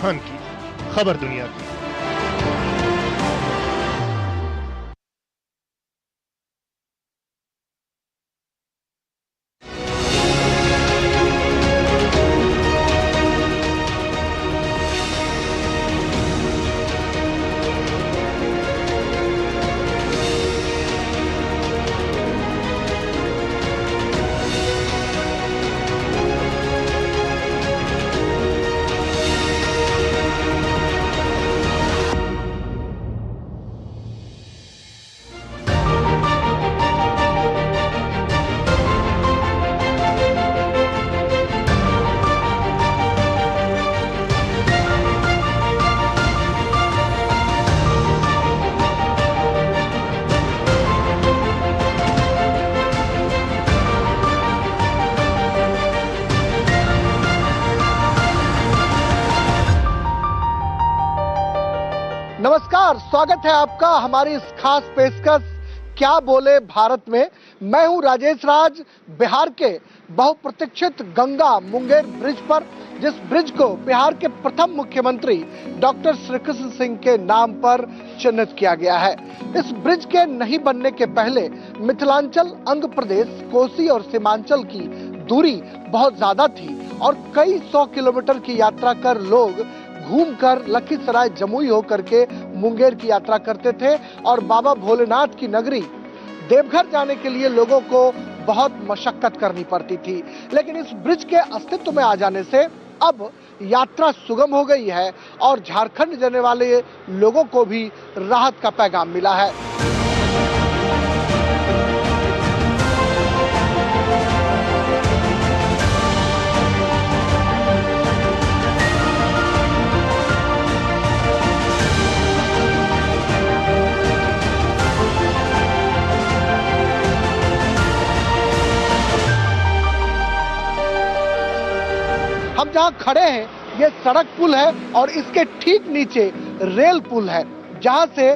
खान की खबर दुनिया की। नमस्कार, स्वागत है आपका हमारी इस खास पेशकश क्या बोले भारत में। मैं हूं राजेश राज, बिहार के बहुप्रतीक्षित गंगा मुंगेर ब्रिज पर, जिस ब्रिज को बिहार के प्रथम मुख्यमंत्री डॉक्टर श्रीकृष्ण सिंह के नाम पर चिन्हित किया गया है। इस ब्रिज के नहीं बनने के पहले मिथिलांचल अंग प्रदेश, कोसी और सीमांचल की दूरी बहुत ज्यादा थी और कई 100 किलोमीटर की यात्रा कर लोग घूमकर लखीसराय जमुई होकर के मुंगेर की यात्रा करते थे और बाबा भोलेनाथ की नगरी देवघर जाने के लिए लोगों को बहुत मशक्कत करनी पड़ती थी। लेकिन इस ब्रिज के अस्तित्व में आ जाने से अब यात्रा सुगम हो गई है और झारखंड जाने वाले लोगों को भी राहत का पैगाम मिला है। हम जहां खड़े हैं ये सड़क पुल है और इसके ठीक नीचे रेल पुल है, जहां से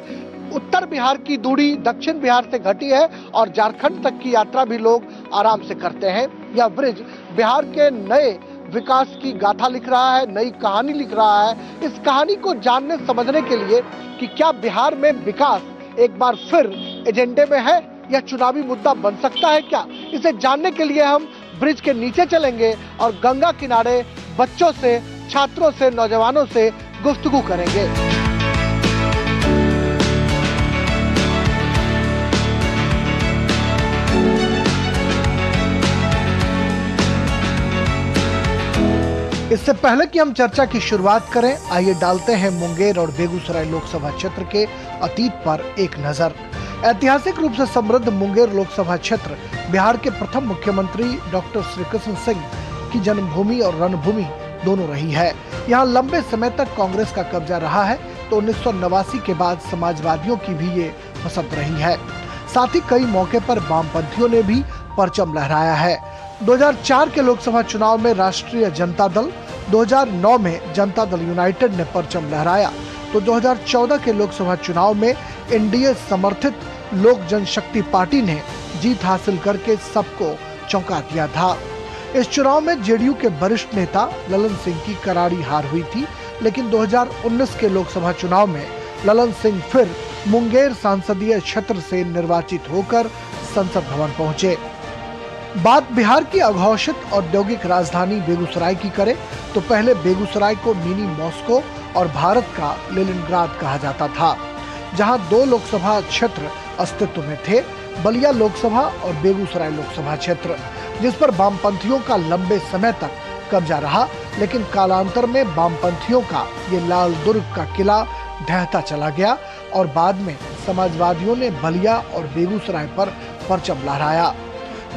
उत्तर बिहार की दूरी दक्षिण बिहार से घटी है और झारखंड तक की यात्रा भी लोग आराम से करते हैं। यह ब्रिज बिहार के नए विकास की गाथा लिख रहा है, नई कहानी लिख रहा है। इस कहानी को जानने समझने के लिए कि क्या बिहार में विकास एक बार फिर एजेंडे में है या चुनावी मुद्दा बन सकता है क्या, इसे जानने के लिए हम ब्रिज के नीचे चलेंगे और गंगा किनारे बच्चों से, छात्रों से, नौजवानों से गुफ्तगू करेंगे। इससे पहले कि हम चर्चा की शुरुआत करें, आइए डालते हैं मुंगेर और बेगूसराय लोकसभा क्षेत्र के अतीत पर एक नजर। ऐतिहासिक रूप से समृद्ध मुंगेर लोकसभा क्षेत्र बिहार के प्रथम मुख्यमंत्री डॉक्टर श्रीकृष्ण सिंह की जन्मभूमि और रणभूमि दोनों रही है। यहाँ लंबे समय तक कांग्रेस का कब्जा रहा है तो 1989 के बाद समाजवादियों की भी ये पसंद रही है। साथ ही कई मौके पर वामपंथियों ने भी परचम लहराया है। 2004 के लोकसभा चुनाव में राष्ट्रीय जनता दल, 2009 में जनता दल यूनाइटेड ने परचम लहराया तो 2014 के लोकसभा चुनाव में एनडीए समर्थित लोक जनशक्ति पार्टी ने जीत हासिल करके सबको चौंका दिया था। इस चुनाव में जेडीयू के वरिष्ठ नेता ललन सिंह की करारी हार हुई थी, लेकिन 2019 के लोकसभा चुनाव में ललन सिंह फिर मुंगेर संसदीय क्षेत्र से निर्वाचित होकर संसद भवन पहुंचे। बात बिहार की अघोषित औद्योगिक राजधानी बेगूसराय की करें तो पहले बेगूसराय को मिनी मॉस्को और भारत का लेनिनग्राद कहा जाता था, जहां 2 लोकसभा क्षेत्र अस्तित्व में थे, बलिया लोकसभा और बेगूसराय लोकसभा क्षेत्र, जिस पर वामपंथियों का लंबे समय तक कब्जा रहा। लेकिन कालांतर में वामपंथियों का ये लाल दुर्ग का किला ढहता चला गया और बाद में समाजवादियों ने बलिया और बेगूसराय पर परचम लहराया।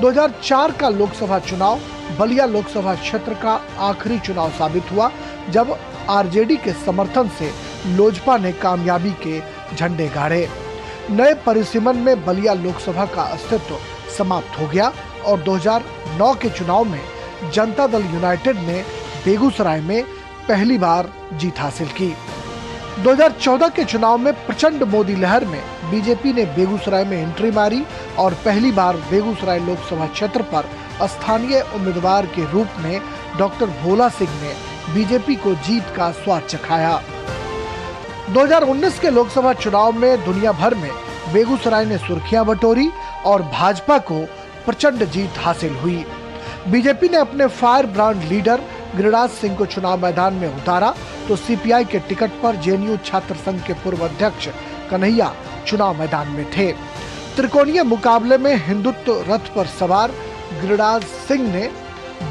2004 का लोकसभा चुनाव बलिया लोकसभा क्षेत्र का आखिरी चुनाव साबित हुआ, जब आरजेडी के समर्थन से लोजपा ने कामयाबी के झंडे गाड़े। नए परिसीमन में बलिया लोकसभा का अस्तित्व समाप्त हो गया और 2009 के चुनाव में जनता दल यूनाइटेड ने बेगूसराय में पहली बार जीत हासिल की। 2014 के चुनाव में प्रचंड मोदी लहर में बीजेपी ने बेगूसराय में एंट्री मारी और पहली बार बेगूसराय लोकसभा क्षेत्र पर स्थानीय उम्मीदवार के रूप में डॉक्टर भोला सिंह ने बीजेपी को जीत का स्वाद चखाया। 2019 के लोकसभा चुनाव में दुनिया भर में बेगूसराय ने सुर्खियां बटोरी और भाजपा को प्रचंड जीत हासिल हुई। बीजेपी ने अपने fire brand leader Giriraj Singh को चुनाव मैदान में उतारा तो सीपीआई के टिकट पर जेएनयू छात्र संघ के पूर्व अध्यक्ष कन्हैया चुनाव मैदान में थे। त्रिकोणीय मुकाबले में हिंदुत्व रथ पर सवार गिरिराज सिंह ने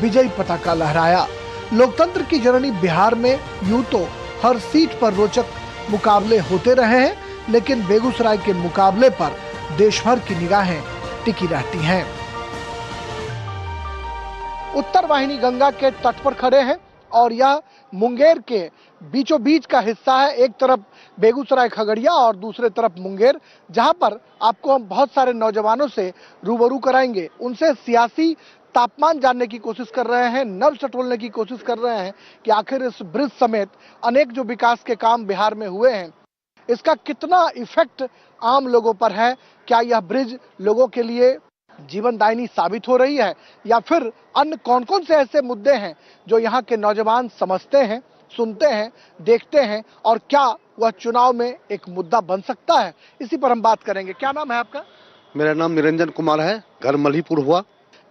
विजयी पताका लहराया। लोकतंत्र की जननी बिहार में यूं तो हर सीट पर रोचक मुकाबले होते रहे हैं, लेकिन बेगूसराय के मुकाबले पर देश भर की निगाहें टिकी रहती हैं। उत्तर वाहिनी गंगा के तट पर खड़े हैं और यह मुंगेर के बीचों बीच का हिस्सा है। एक तरफ बेगूसराय खगड़िया और दूसरे तरफ मुंगेर, जहां पर आपको हम बहुत सारे नौजवानों से रूबरू कराएंगे। उनसे सियासी तापमान जानने की कोशिश कर रहे हैं, नब्ज टटोलने की कोशिश कर रहे हैं कि आखिर इस ब्रिज समेत अनेक जो विकास के काम बिहार में हुए हैं, इसका कितना इफेक्ट आम लोगों पर है। क्या यह ब्रिज लोगों के लिए जीवनदायिनी साबित हो रही है, या फिर अन्य कौन कौन से ऐसे मुद्दे हैं जो यहाँ के नौजवान समझते हैं, सुनते हैं, देखते हैं, और क्या वह चुनाव में एक मुद्दा बन सकता है, इसी पर हम बात करेंगे। क्या नाम है आपका? मेरा नाम निरंजन कुमार है, घर मल्हीपुर हुआ।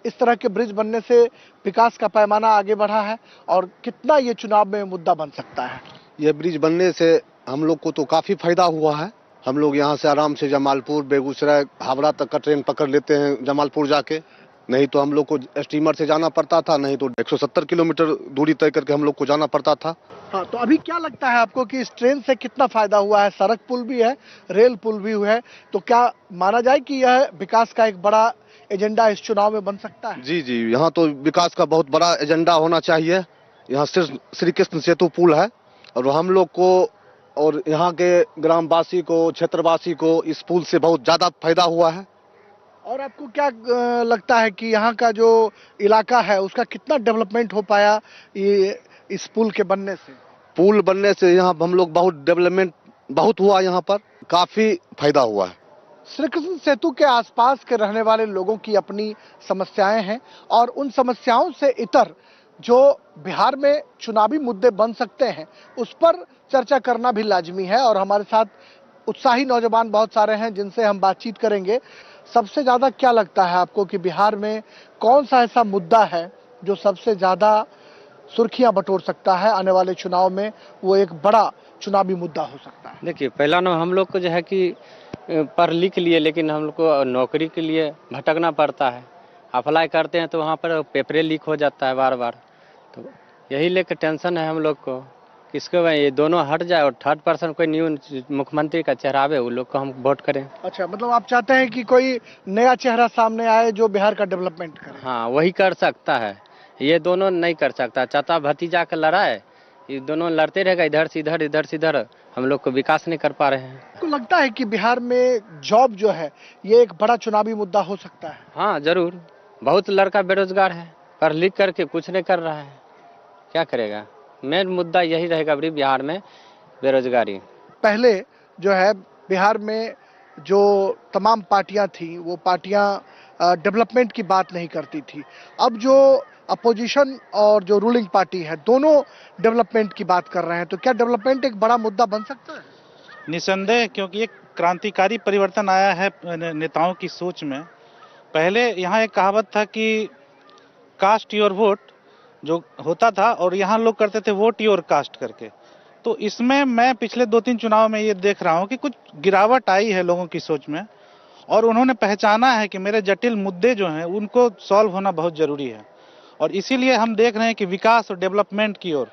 इस तरह के ब्रिज बनने से विकास का पैमाना आगे बढ़ा है, और कितना ये चुनाव में मुद्दा बन सकता है? ये ब्रिज बनने से हम लोग को तो काफी फायदा हुआ है। हम लोग यहाँ से आराम से जमालपुर, बेगूसराय, हावड़ा तक का ट्रेन पकड़ लेते हैं जमालपुर जाके। नहीं तो हम लोग को स्टीमर से जाना पड़ता था, नहीं तो 170 किलोमीटर दूरी तय करके हम लोग को जाना पड़ता था। हाँ, तो अभी क्या लगता है आपको कि इस ट्रेन से कितना फायदा हुआ है? सड़क पुल भी है, रेल पुल भी है, तो क्या माना जाए कि यह विकास का एक बड़ा एजेंडा इस चुनाव में बन सकता है? जी जी, यहाँ तो विकास का बहुत बड़ा एजेंडा होना चाहिए। यहाँ सिर्फ श्री कृष्ण सेतु पुल है और हम लोग को और यहाँ के ग्रामवासी को, क्षेत्रवासी को इस पुल से बहुत ज्यादा फायदा हुआ है। और आपको क्या लगता है कि यहाँ का जो इलाका है उसका कितना डेवलपमेंट हो पाया ये इस पुल के बनने से? पुल बनने से यहाँ हम लोग बहुत डेवलपमेंट बहुत हुआ, यहाँ पर काफी फायदा हुआ है। श्री कृष्ण सेतु के आसपास के रहने वाले लोगों की अपनी समस्याएं हैं, और उन समस्याओं से इतर जो बिहार में चुनावी मुद्दे बन सकते हैं उस पर चर्चा करना भी लाजमी है। और हमारे साथ उत्साही नौजवान बहुत सारे हैं जिनसे हम बातचीत करेंगे। सबसे ज्यादा क्या लगता है आपको कि बिहार में कौन सा ऐसा मुद्दा है जो सबसे ज्यादा सुर्खियां बटोर सकता है आने वाले चुनाव में, वो एक बड़ा चुनावी मुद्दा हो सकता है? देखिए, पहला ना हम लोग को जो है कि पढ़ लिख लिए, लेकिन हम लोग को नौकरी के लिए भटकना पड़ता है। अप्लाई करते हैं तो वहाँ पर पेपरें लीक हो जाता है बार बार। तो यही लेकर टेंशन है हम लोग को, किसको ये दोनों हट जाए और थर्ड पर्सन कोई न्यू मुख्यमंत्री का चेहरा आवे, उन लोग को हम वोट करें। अच्छा, मतलब आप चाहते हैं कि कोई नया चेहरा सामने आए जो बिहार का डेवलपमेंट करे? हाँ, वही कर सकता है, ये दोनों नहीं कर सकता। चाचा भतीजा का लड़ाई, ये दोनों लड़ते रहेगा इधर से इधर, इधर से इधर, हम लोग को विकास नहीं कर पा रहे हैं। आपको लगता है कि बिहार में जॉब जो है ये एक बड़ा चुनावी मुद्दा हो सकता है? हाँ जरूर, बहुत लड़का बेरोजगार है, पढ़ लिख करके कुछ नहीं कर रहा है, क्या करेगा? मेन मुद्दा यही रहेगा अभी बिहार में, बेरोजगारी। पहले जो है बिहार में जो तमाम पार्टियां थी वो पार्टियां डेवलपमेंट की बात नहीं करती थी। अब जो अपोजिशन और जो रूलिंग पार्टी है दोनों डेवलपमेंट की बात कर रहे हैं, तो क्या डेवलपमेंट एक बड़ा मुद्दा बन सकता है? निसंदेह, क्योंकि एक क्रांतिकारी परिवर्तन आया है नेताओं की सोच में। पहले यहाँ एक कहावत था कि कास्ट योर वोट जो होता था, और यहाँ लोग करते थे वोट योर कास्ट करके। तो इसमें मैं पिछले 2-3 चुनाव में ये देख रहा हूँ कि कुछ गिरावट आई है लोगों की सोच में, और उन्होंने पहचाना है कि मेरे जटिल मुद्दे जो हैं उनको सॉल्व होना बहुत जरूरी है। और इसीलिए हम देख रहे हैं कि विकास और डेवलपमेंट की ओर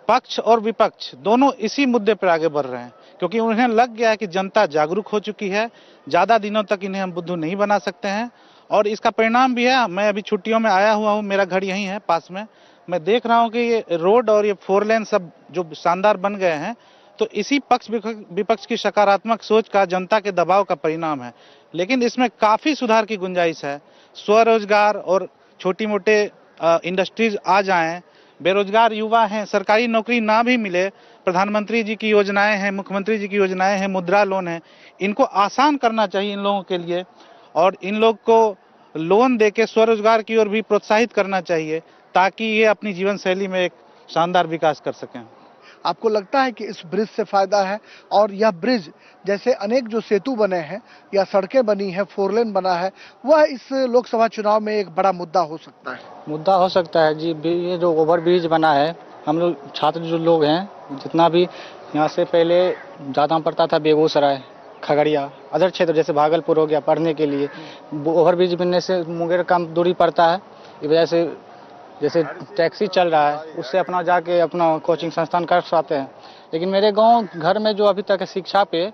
पक्ष और विपक्ष दोनों इसी मुद्दे पर आगे बढ़ रहे हैं, क्योंकि उन्हें लग गया है कि जनता जागरूक हो चुकी है, ज़्यादा दिनों तक इन्हें हम बुद्धू नहीं बना सकते हैं। और इसका परिणाम भी है, मैं अभी छुट्टियों में आया हुआ हूँ, मेरा घर यहीं है पास में, मैं देख रहा हूँ कि ये रोड और ये 4 लेन सब जो शानदार बन गए हैं, तो इसी पक्ष विपक्ष की सकारात्मक सोच का, जनता के दबाव का परिणाम है। लेकिन इसमें काफ़ी सुधार की गुंजाइश है। स्वरोजगार और छोटी मोटे इंडस्ट्रीज आ जाएं, बेरोजगार युवा हैं, सरकारी नौकरी ना भी मिले, प्रधानमंत्री जी की योजनाएं हैं, मुख्यमंत्री जी की योजनाएं हैं, मुद्रा लोन है, इनको आसान करना चाहिए इन लोगों के लिए, और इन लोग को लोन देके स्वरोजगार की ओर भी प्रोत्साहित करना चाहिए, ताकि ये अपनी जीवन शैली में एक शानदार विकास कर सकें। आपको लगता है कि इस ब्रिज से फायदा है, और यह ब्रिज जैसे अनेक जो सेतु बने हैं या सड़कें बनी हैं, 4 लेन बना है, वह इस लोकसभा चुनाव में एक बड़ा मुद्दा हो सकता है? मुद्दा हो सकता है जी। ये जो ओवर ब्रिज बना है, हम लोग छात्र जो लोग हैं, जितना भी यहाँ से पहले ज़्यादा पड़ता था बेगूसराय, खगड़िया, अदर क्षेत्र जैसे भागलपुर हो गया पढ़ने के लिए, ओवर ब्रिज बनने से मुंगेर कम दूरी पड़ता है। इस वजह से जैसे टैक्सी चल रहा है, उससे अपना जाके अपना कोचिंग संस्थान कर सकते हैं। लेकिन मेरे गांव घर में जो अभी तक है शिक्षा पे,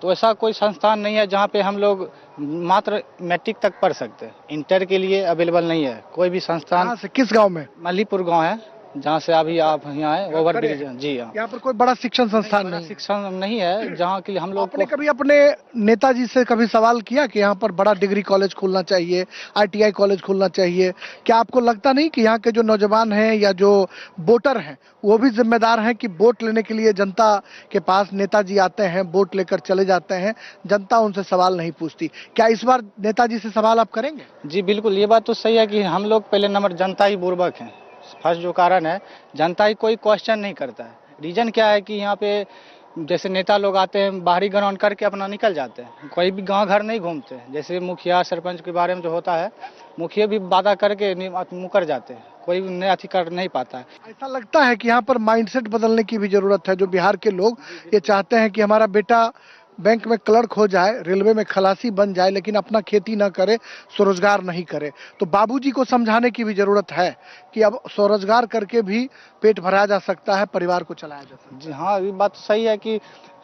तो ऐसा कोई संस्थान नहीं है जहां पे हम लोग मात्र मैट्रिक तक पढ़ सकते हैं। इंटर के लिए अवेलेबल नहीं है कोई भी संस्थान। कहाँ से, किस गांव में? मल्लीपुर गांव है, जहां से अभी आप यहाँ है ओवर ब्रिज। जी हाँ, यहाँ पर कोई बड़ा शिक्षण संस्थान नहीं? शिक्षण नहीं है जहाँ के लिए हम लोग आपने कभी अपने नेताजी से कभी सवाल किया कि यहाँ पर बड़ा डिग्री कॉलेज खुलना चाहिए, ITI कॉलेज खुलना चाहिए? क्या आपको लगता नहीं कि यहाँ के जो नौजवान हैं या जो वोटर हैं, वो भी जिम्मेदार हैं कि वोट लेने के लिए जनता के पास नेताजी आते हैं, वोट लेकर चले जाते हैं, जनता उनसे सवाल नहीं पूछती? क्या इस बार नेताजी से सवाल आप करेंगे? जी बिल्कुल, ये बात तो सही है कि हम लोग पहले नंबर जनता ही बुर्बक हैं। फर्स्ट जो कारण है, जनता ही कोई क्वेश्चन नहीं करता है। रीजन क्या है कि यहाँ पे जैसे नेता लोग आते हैं, बाहरी ग्राउंड करके अपना निकल जाते हैं, कोई भी गांव घर नहीं घूमते। जैसे मुखिया सरपंच के बारे में जो होता है, मुखिया भी वादा करके मुकर जाते हैं, कोई नया अथी कर नहीं पाता है। ऐसा लगता है कि यहाँ पर माइंडसेट बदलने की भी जरूरत है। जो बिहार के लोग ये चाहते हैं कि हमारा बेटा बैंक में क्लर्क हो जाए, रेलवे में खलासी बन जाए, लेकिन अपना खेती ना करे, स्वरोजगार नहीं करे, तो बाबूजी को समझाने की भी जरूरत है कि अब स्वरोजगार करके भी पेट भरा जा सकता है, परिवार को चलाया जा सकता है। जी हाँ, ये बात सही है कि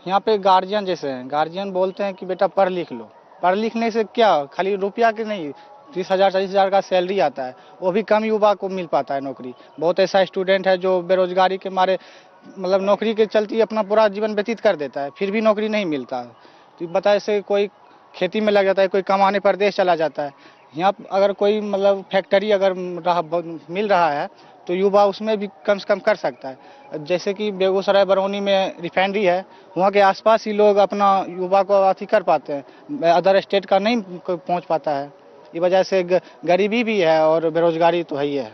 यहाँ पे गार्जियन जैसे हैं, गार्जियन बोलते हैं कि बेटा पढ़ लिख लो। पढ़ लिखने से क्या, खाली रुपया के नहीं, 30,000 40,000 का सैलरी आता है, वो भी कम युवा को मिल पाता है नौकरी। बहुत ऐसा स्टूडेंट है जो बेरोजगारी के मारे, मतलब नौकरी के चलते अपना पूरा जीवन व्यतीत कर देता है, फिर भी नौकरी नहीं मिलता। तो बताए से कोई खेती में लग जाता है, कोई कमाने परदेश चला जाता है। यहाँ अगर कोई मतलब फैक्ट्री अगर मिल रहा है तो युवा उसमें भी कम से कम कर सकता है। जैसे कि बेगूसराय बरौनी में रिफाइनरी है, वहाँ के आसपास ही लोग अपना युवा को अथी कर पाते हैं, अदर स्टेट का नहीं पहुँच पाता है। इस वजह से गरीबी भी है और बेरोजगारी तो है ही है।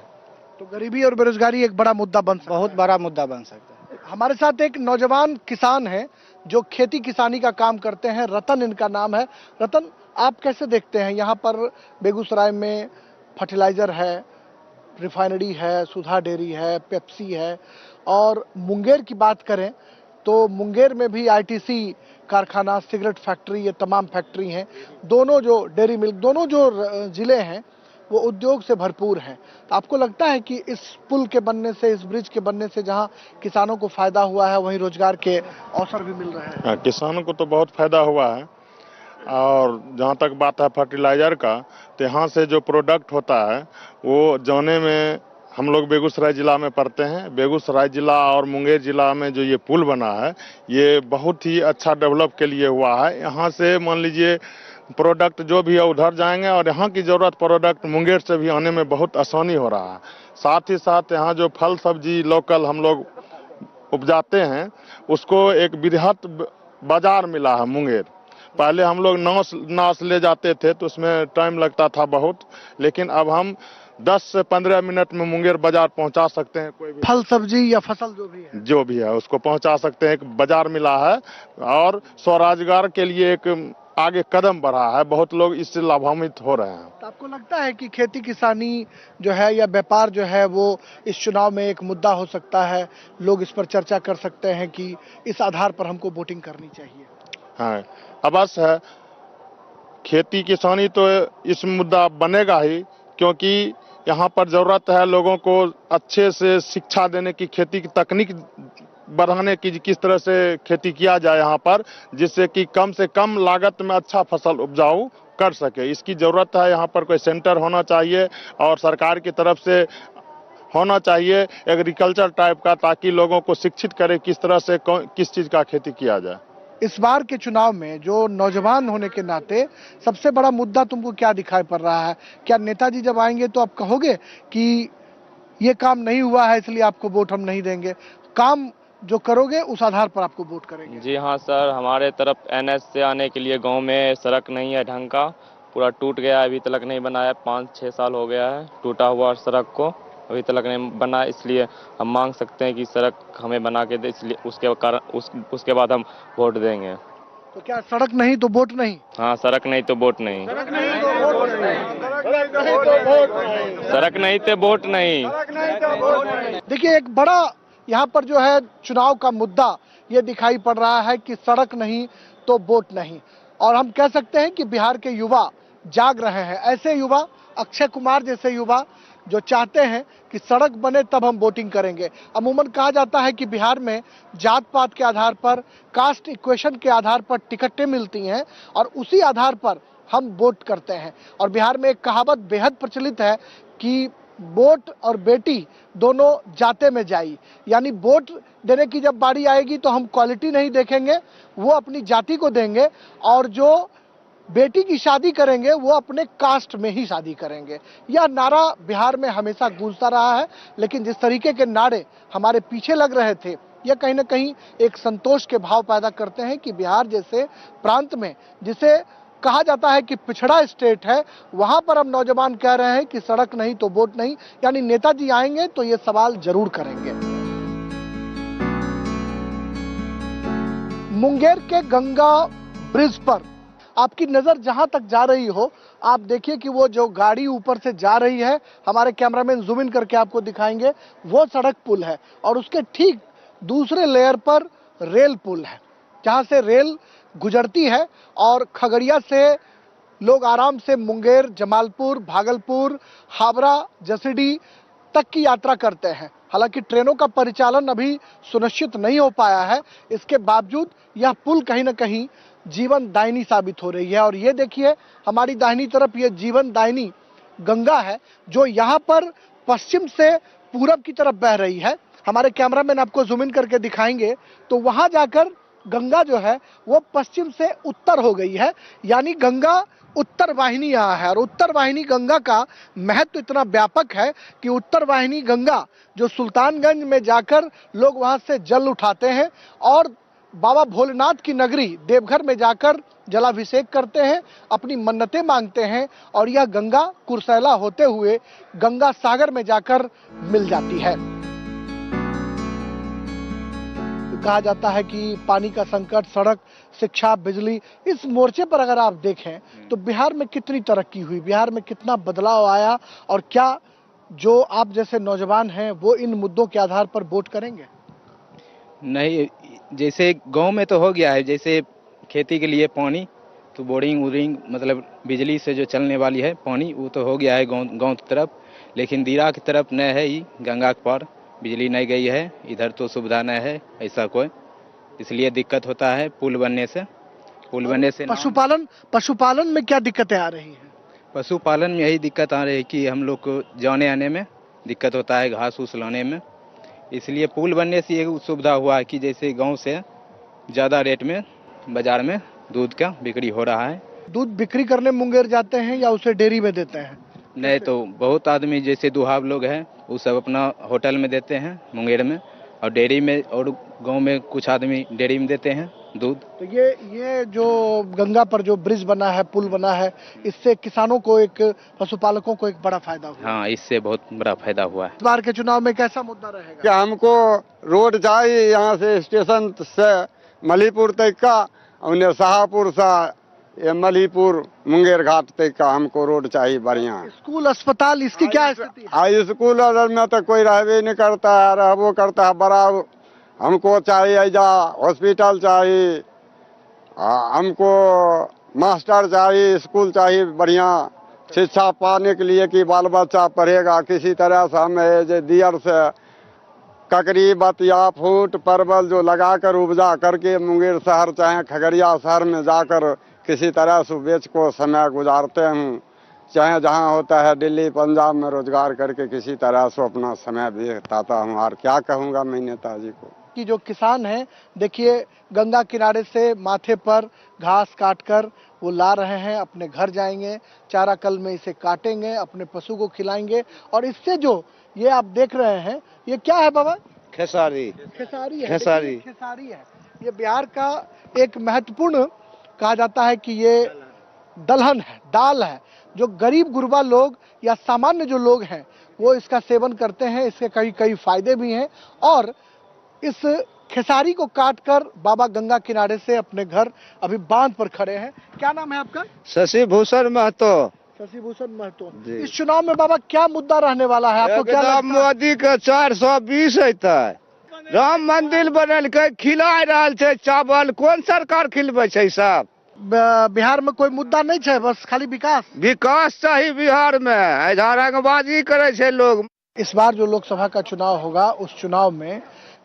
तो गरीबी और बेरोजगारी एक बड़ा मुद्दा बन सकता है। बहुत बड़ा मुद्दा बन सकता है। हमारे साथ एक नौजवान किसान है जो खेती किसानी का काम करते हैं, रतन इनका नाम है। रतन, आप कैसे देखते हैं यहाँ पर बेगूसराय में फर्टिलाइजर है, रिफाइनरी है, सुधा डेयरी है, पेप्सी है, और मुंगेर की बात करें तो मुंगेर में भी ITC कारखाना, सिगरेट फैक्ट्री, ये तमाम फैक्ट्री हैं। दोनों जो डेयरी मिल्क, दोनों जो जिले हैं वो उद्योग से भरपूर हैं। तो आपको लगता है कि इस पुल के बनने से, इस ब्रिज के बनने से जहां किसानों को फायदा हुआ है, वहीं रोजगार के अवसर भी मिल रहे हैं? किसानों को तो बहुत फायदा हुआ है। और जहाँ तक बात है फर्टिलाइजर का, तो यहाँ से जो प्रोडक्ट होता है वो जाने में, हम लोग बेगूसराय जिला में पड़ते हैं। बेगूसराय जिला और मुंगेर जिला में जो ये पुल बना है, ये बहुत ही अच्छा डेवलप के लिए हुआ है। यहाँ से मान लीजिए प्रोडक्ट जो भी है उधर जाएंगे, और यहाँ की ज़रूरत प्रोडक्ट मुंगेर से भी आने में बहुत आसानी हो रहा है। साथ ही साथ यहाँ जो फल सब्जी लोकल हम लोग उपजाते हैं, उसको एक बृहत बाजार मिला है मुंगेर। पहले हम लोग नाव ले जाते थे तो उसमें टाइम लगता था बहुत, लेकिन अब हम 10 से 15 मिनट में मुंगेर बाजार पहुंचा सकते हैं। कोई भी फल सब्जी या फसल जो भी है उसको पहुंचा सकते हैं। एक बाजार मिला है और स्वरोजगार के लिए एक आगे कदम बढ़ा है, बहुत लोग इससे लाभान्वित हो रहे हैं। तो आपको लगता है कि खेती किसानी जो है या व्यापार जो है वो इस चुनाव में एक मुद्दा हो सकता है, लोग इस पर चर्चा कर सकते हैं कि इस आधार पर हमको वोटिंग करनी चाहिए? हाँ, अवश्य है। खेती किसानी तो इस मुद्दा बनेगा ही, क्योंकि यहाँ पर जरूरत है लोगों को अच्छे से शिक्षा देने की, खेती की तकनीक बढ़ाने की, किस तरह से खेती किया जाए यहाँ पर, जिससे कि कम से कम लागत में अच्छा फसल उपजाऊ कर सके। इसकी जरूरत है। यहाँ पर कोई सेंटर होना चाहिए और सरकार की तरफ से होना चाहिए एग्रीकल्चर टाइप का, ताकि लोगों को शिक्षित करे किस तरह से किस चीज़ का खेती किया जाए। इस बार के चुनाव में जो नौजवान होने के नाते सबसे बड़ा मुद्दा तुमको क्या दिखाई पड़ रहा है? क्या नेताजी जब आएंगे तो आप कहोगे कि ये काम नहीं हुआ है इसलिए आपको वोट हम नहीं देंगे, काम जो करोगे उस आधार पर आपको वोट करेंगे? जी हाँ सर, हमारे तरफ NH से आने के लिए गांव में सड़क नहीं है ढंग का, पूरा टूट गया है, अभी तक नहीं बनाया, 5-6 साल हो गया है टूटा हुआ सड़क को। अभी तक नहीं बना, इसलिए हम मांग सकते हैं कि सड़क हमें बना के दे, इसलिए उसके बाद हम वोट देंगे। तो क्या सड़क नहीं तो वोट नहीं? हाँ, सड़क नहीं तो वोट नहीं, सड़क नहीं तो वोट नहीं। सड़क नहीं तो वोट नहीं। देखिए, एक बड़ा यहाँ पर जो है चुनाव का मुद्दा ये दिखाई पड़ रहा है कि सड़क नहीं तो वोट नहीं। और हम कह सकते हैं कि बिहार के युवा जाग रहे हैं। ऐसे युवा, अक्षय कुमार जैसे युवा जो चाहते हैं कि सड़क बने तब हम वोटिंग करेंगे। अमूमन कहा जाता है कि बिहार में जात पात के आधार पर, कास्ट इक्वेशन के आधार पर टिकटें मिलती हैं और उसी आधार पर हम वोट करते हैं। और बिहार में एक कहावत बेहद प्रचलित है कि वोट और बेटी दोनों जाते में जाई, यानी वोट देने की जब बारी आएगी तो हम क्वालिटी नहीं देखेंगे, वो अपनी जाति को देंगे, और जो बेटी की शादी करेंगे वो अपने कास्ट में ही शादी करेंगे। यह नारा बिहार में हमेशा गूंजता रहा है, लेकिन जिस तरीके के नारे हमारे पीछे लग रहे थे, यह कहीं ना कहीं एक संतोष के भाव पैदा करते हैं कि बिहार जैसे प्रांत में, जिसे कहा जाता है कि पिछड़ा स्टेट है, वहां पर अब नौजवान कह रहे हैं कि सड़क नहीं तो वोट नहीं, यानी नेताजी आएंगे तो ये सवाल जरूर करेंगे। मुंगेर के गंगा ब्रिज पर आपकी नजर जहां तक जा रही हो, आप देखिए कि वो जो गाड़ी ऊपर से जा रही है, हमारे कैमरामैन जूम इन करके आपको दिखाएंगे, वो सड़क पुल है और उसके ठीक दूसरे लेयर पर रेल पुल है, जहां से रेल गुजरती है और खगड़िया से लोग आराम से मुंगेर, जमालपुर, भागलपुर, हावड़ा, जसीडीह तक की यात्रा करते हैं। हालांकि ट्रेनों का परिचालन अभी सुनिश्चित नहीं हो पाया है, इसके बावजूद यह पुल कहीं ना कहीं जीवन दायिनी साबित हो रही है। और ये देखिए, हमारी दाहिनी तरफ ये जीवन दायिनी गंगा है, जो यहाँ पर पश्चिम से पूरब की तरफ बह रही है। हमारे कैमरामैन आपको जूम इन करके दिखाएंगे तो वहां जाकर गंगा जो है वो पश्चिम से उत्तर हो गई है, यानी गंगा उत्तर वाहिनी यहाँ है। और उत्तर वाहिनी गंगा का महत्व इतना व्यापक है कि उत्तर वाहिनी गंगा जो सुल्तानगंज में जाकर लोग वहां से जल उठाते हैं और बाबा भोलेनाथ की नगरी देवघर में जाकर जलाभिषेक करते हैं, अपनी मन्नतें मांगते हैं, और यह गंगा कुर्सेला होते हुए गंगा सागर में जाकर मिल जाती है। कहा जाता है कि पानी का संकट, सड़क, शिक्षा, बिजली, इस मोर्चे पर अगर आप देखें तो बिहार में कितनी तरक्की हुई, बिहार में कितना बदलाव आया, और क्या जो आप जैसे नौजवान हैं वो इन मुद्दों के आधार पर वोट करेंगे? नहीं, जैसे गांव में तो हो गया है, जैसे खेती के लिए पानी तो बोरिंग वोरिंग मतलब बिजली से जो चलने वाली है पानी, वो तो हो गया है गांव की तरफ, लेकिन दीरा की तरफ नहीं है, ही गंगा के पार बिजली नहीं गई है, इधर तो सुविधा नहीं है ऐसा कोई, इसलिए दिक्कत होता है पुल बनने से। पशुपालन में क्या दिक्कतें आ रही हैं? पशुपालन में यही दिक्कत आ रही है कि हम लोग को जाने आने में दिक्कत होता है, घास फूस लाने में, इसलिए पुल बनने से ये सुविधा हुआ है कि जैसे गांव से ज़्यादा रेट में बाजार में दूध का बिक्री हो रहा है। दूध बिक्री करने मुंगेर जाते हैं या उसे डेयरी में देते हैं? नहीं तो बहुत आदमी जैसे दुहाब लोग हैं वो सब अपना होटल में देते हैं मुंगेर में, और डेयरी में, और गांव में कुछ आदमी डेयरी में देते हैं दूध। तो ये जो गंगा पर जो ब्रिज बना है, पुल बना है, इससे किसानों को, एक पशुपालकों को एक बड़ा फायदा हुआ। हाँ, इससे बहुत बड़ा फायदा हुआ है। इस बार के चुनाव में कैसा मुद्दा रहेगा? क्या हमको रोड चाहिए यहाँ से स्टेशन से मलीपुर तक का, और शाहपुर से ये मलीपुर मुंगेर घाट तक का हमको रोड चाहिए बढ़िया। स्कूल, अस्पताल, इसकी क्या स्थिति है? स्कूल में तो कोई रहबे नहीं करता है, रहबो करता है बड़ा, हमको चाहिए ऐजा हॉस्पिटल चाहिए, हमको मास्टर चाहिए, स्कूल चाहिए बढ़िया शिक्षा पाने के लिए कि बाल बच्चा पढ़ेगा किसी तरह से। हमें दियर से ककड़ी, बतिया, फूट, परवल जो लगाकर उपजा करके मुंगेर शहर चाहे खगड़िया शहर में जाकर किसी तरह से बेच को समय गुजारते हूँ, चाहे जहाँ होता है दिल्ली पंजाब में रोजगार करके किसी तरह से अपना समय बिताता हूँ। और क्या कहूँगा मैं नेताजी को कि जो किसान हैं, देखिए गंगा किनारे से माथे पर घास काटकर वो ला रहे हैं, अपने घर जाएंगे, चारा कल में इसे काटेंगे, अपने पशु को खिलाएंगे, और इससे जो ये आप देख रहे हैं, ये क्या है बाबा? खेसारी है। ये बिहार का एक महत्वपूर्ण, कहा जाता है कि ये दलहन है, दाल है, जो गरीब गुरबा लोग या सामान्य जो लोग हैं वो इसका सेवन करते हैं। इसके कई कई फायदे भी हैं और इस खेसारी को काटकर बाबा गंगा किनारे से अपने घर अभी बांध पर खड़े हैं। क्या नाम है आपका? शशि भूषण महतो। शशि भूषण महतो। इस चुनाव में बाबा क्या मुद्दा रहने वाला है आपको क्या लगता है? मोदी के 420 है। राम मंदिर बनल के खिला रहा है चावल, कौन सरकार खिलबे छै साहब? बिहार में कोई मुद्दा नहीं है, बस खाली विकास चाहिए बिहार में, रंगबाजी करे छे लोग। इस बार जो लोकसभा का चुनाव होगा उस चुनाव में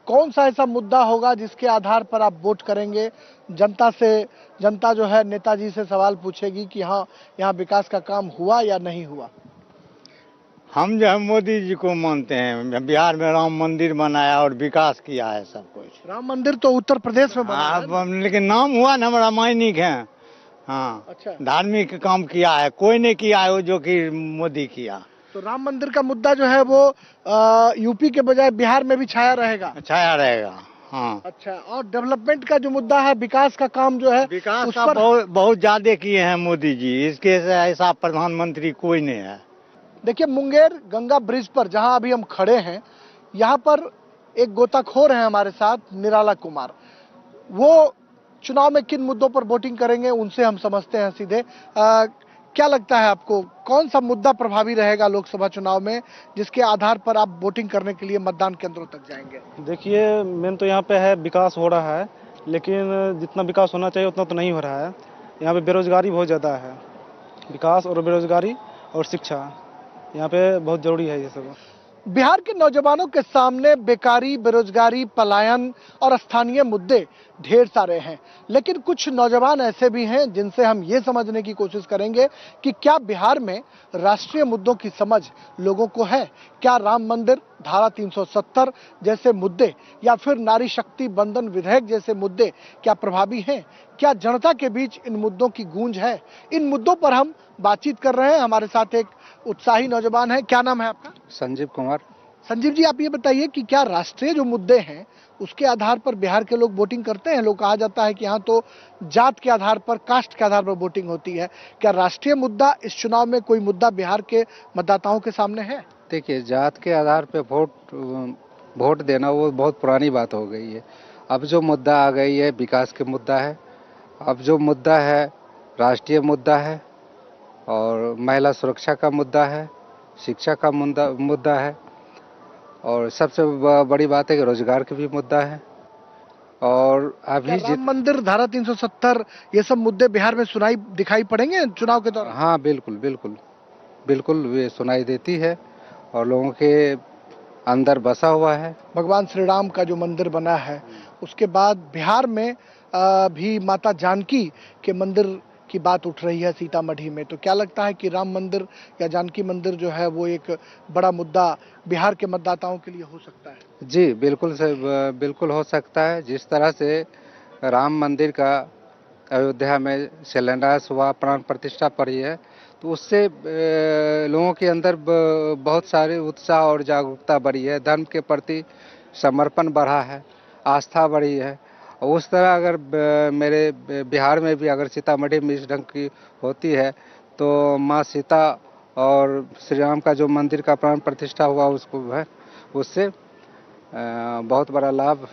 कौन सा ऐसा मुद्दा होगा जिसके आधार पर आप वोट करेंगे? जनता जो है नेताजी से सवाल पूछेगी कि हाँ यहाँ विकास का काम हुआ या नहीं हुआ। हम जो है मोदी जी को मानते हैं। बिहार में राम मंदिर बनाया और विकास किया है सब कुछ। राम मंदिर तो उत्तर प्रदेश में बना है, लेकिन नाम हुआ ना रामायणिक है। हाँ अच्छा, धार्मिक काम किया है, कोई नहीं किया है वो जो कि मोदी किया। तो राम मंदिर का मुद्दा जो है वो यूपी के बजाय बिहार में भी छाया रहेगा। हाँ अच्छा, और डेवलपमेंट का जो मुद्दा है, विकास का काम जो है, विकास का बहुत ज्यादा किए हैं मोदी जी। इसके ऐसा प्रधानमंत्री कोई नहीं है। देखिए मुंगेर गंगा ब्रिज पर जहां अभी हम खड़े हैं, यहाँ पर एक गोताखोर है हमारे साथ, निराला कुमार। वो चुनाव में किन मुद्दों पर वोटिंग करेंगे उनसे हम समझते हैं सीधे। क्या लगता है आपको कौन सा मुद्दा प्रभावी रहेगा लोकसभा चुनाव में जिसके आधार पर आप वोटिंग करने के लिए मतदान केंद्रों तक जाएंगे? देखिए मेन तो यहाँ पे है विकास हो रहा है, लेकिन जितना विकास होना चाहिए उतना तो नहीं हो रहा है। यहाँ पे बेरोजगारी बहुत ज़्यादा है। विकास और बेरोजगारी और शिक्षा यहाँ पे बहुत जरूरी है ये सब। बिहार के नौजवानों के सामने बेकारी, बेरोजगारी, पलायन और स्थानीय मुद्दे ढेर सारे हैं, लेकिन कुछ नौजवान ऐसे भी हैं जिनसे हम ये समझने की कोशिश करेंगे कि क्या बिहार में राष्ट्रीय मुद्दों की समझ लोगों को है? क्या राम मंदिर, धारा 370 जैसे मुद्दे या फिर नारी शक्ति बंधन विधेयक जैसे मुद्दे क्या प्रभावी हैं? क्या जनता के बीच इन मुद्दों की गूंज है? इन मुद्दों पर हम बातचीत कर रहे हैं। हमारे साथ एक उत्साही नौजवान है। क्या नाम है आपका? संजीव कुमार। संजीव जी, आप ये बताइए कि क्या राष्ट्रीय जो मुद्दे हैं उसके आधार पर बिहार के लोग वोटिंग करते हैं? लोग कहा जाता है कि यहाँ तो जात के आधार पर, कास्ट के आधार पर वोटिंग होती है। क्या राष्ट्रीय मुद्दा इस चुनाव में कोई मुद्दा बिहार के मतदाताओं के सामने है? देखिए, जात के आधार पे वोट देना वो बहुत पुरानी बात हो गई है। अब जो मुद्दा आ गई है विकास के मुद्दा है। अब जो मुद्दा है राष्ट्रीय मुद्दा है और महिला सुरक्षा का मुद्दा है, शिक्षा का मुद्दा है और सबसे बड़ी बात है कि रोजगार का भी मुद्दा है। और अभी राम मंदिर, धारा 370 ये सब मुद्दे बिहार में दिखाई पड़ेंगे चुनाव के दौरान? हाँ बिल्कुल वे सुनाई देती है और लोगों के अंदर बसा हुआ है। भगवान श्री राम का जो मंदिर बना है उसके बाद बिहार में भी माता जानकी के मंदिर की बात उठ रही है सीतामढ़ी में। तो क्या लगता है कि राम मंदिर या जानकी मंदिर जो है वो एक बड़ा मुद्दा बिहार के मतदाताओं के लिए हो सकता है? जी बिल्कुल हो सकता है। जिस तरह से राम मंदिर का अयोध्या में शिलान्यास हुआ, प्राण प्रतिष्ठा पड़ी है, तो उससे लोगों के अंदर बहुत सारे उत्साह और जागरूकता बढ़ी है, धर्म के प्रति समर्पण बढ़ा है, आस्था बढ़ी है। उस तरह अगर मेरे बिहार में भी अगर सीतामढ़ी में इस ढंग की होती है तो माँ सीता और श्री राम का जो मंदिर का प्राण प्रतिष्ठा हुआ उसको है, उससे बहुत बड़ा लाभ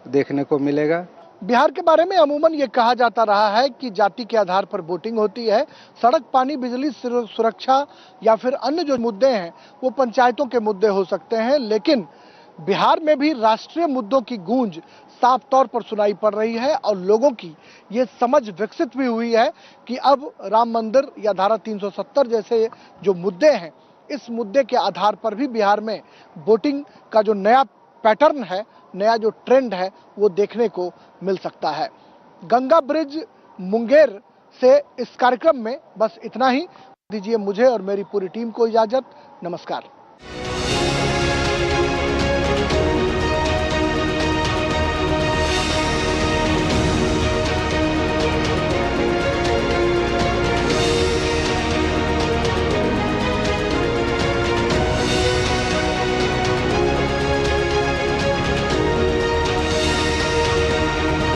देखने को मिलेगा। बिहार के बारे में अमूमन ये कहा जाता रहा है कि जाति के आधार पर वोटिंग होती है। सड़क, पानी, बिजली, सुरक्षा या फिर अन्य जो मुद्दे हैं वो पंचायतों के मुद्दे हो सकते हैं, लेकिन बिहार में भी राष्ट्रीय मुद्दों की गूंज साफ तौर पर सुनाई पड़ रही है और लोगों की ये समझ विकसित भी हुई है कि अब राम मंदिर या धारा 370 जैसे जो मुद्दे हैं, इस मुद्दे के आधार पर भी बिहार में वोटिंग का जो नया पैटर्न है, नया जो ट्रेंड है वो देखने को मिल सकता है। गंगा ब्रिज मुंगेर से इस कार्यक्रम में बस इतना ही। दीजिए मुझे और मेरी पूरी टीम को इजाजत। नमस्कार।